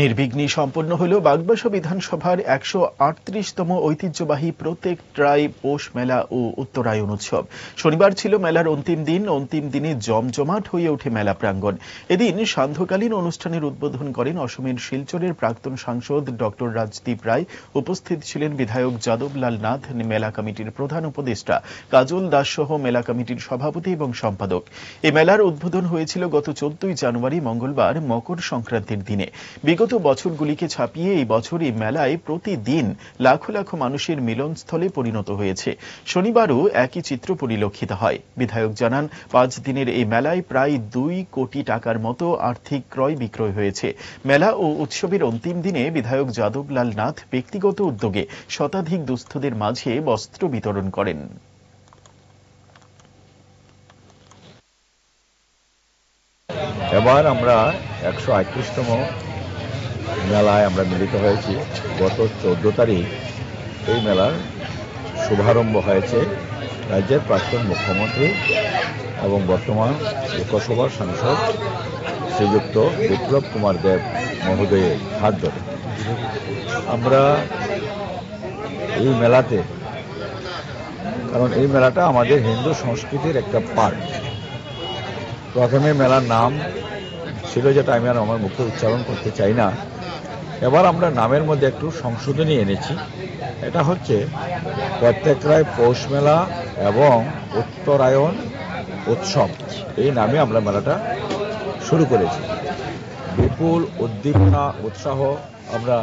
নির্বিঘ্নে সম্পন্ন হল বাগবাসা বিধানসভার ১৩৮তম ঐতিহ্যবাহী প্রত্যেক ট্রাই পৌষ মেলা ও উত্তরায়ণ উৎসব। শনিবার ছিল মেলার অন্তিম দিনে জমজমাট হয়ে ওঠে মেলা প্রাঙ্গণ। এদিন সান্ধ্যকালীন অনুষ্ঠানের উদ্বোধন করেন অসমের শিলচরের প্রাক্তন সাংসদ ডক্টর রাজদীপ রায়। উপস্থিত ছিলেন বিধায়ক যাদবলাল নাথ, মেলা কমিটির প্রধান উপদেষ্টা কাজল দাস সহ মেলা কমিটির সভাপতি এবং সম্পাদক। এই মেলার উদ্বোধন হয়েছিল গত ১৪ই জানুয়ারি মঙ্গলবার মকর সংক্রান্তির দিনে। বিগত বছরগুলিকে ছাপিয়ে এই বছর এই মেলায় প্রতিদিন লাখো লাখো মানুষের মিলনস্থলে পরিণত হয়েছে। শনিবারও একই চিত্র পরিলক্ষিত হয়। বিধায়ক জানান, ৫ দিনের এই মেলায় প্রায় ২ কোটি টাকার মতো আর্থিক ক্রয় বিক্রয় হয়েছে। মেলা ও উৎসবের অন্তিম দিনে বিধায়ক যাদবলাল নাথ ব্যক্তিগত উদ্যোগে শতাধিক দুস্থদের মাঝে বস্ত্র বিতরণ করেন। এবার আমরা ১৩৮তম মেলায় আমরা মিলিত হয়েছি। গত ১৪ তারিখ এই মেলার শুভারম্ভ হয়েছে রাজ্যের প্রাক্তন মুখ্যমন্ত্রী এবং বর্তমান লোকসভার সাংসদ শ্রীযুক্ত বিপ্লব কুমার দেব মহোদয়ের হাত ধরে আমরা এই মেলাতে, কারণ এই মেলাটা আমাদের হিন্দু সংস্কৃতির একটা পার্ট। প্রথমে মেলার নাম ছিল, যেটা আমি আর আমার মুখে উচ্চারণ করতে চাই না, এবার আমরা নামের মধ্যে একটু সংশোধনী এনেছি। এটা হচ্ছে প্রত্যেক রায় পৌষ মেলা এবং উত্তরায়ণ উৎসব, এই নামে আমরা মেলাটা শুরু করেছি। বিপুল উদ্দীপনা উৎসাহ আমরা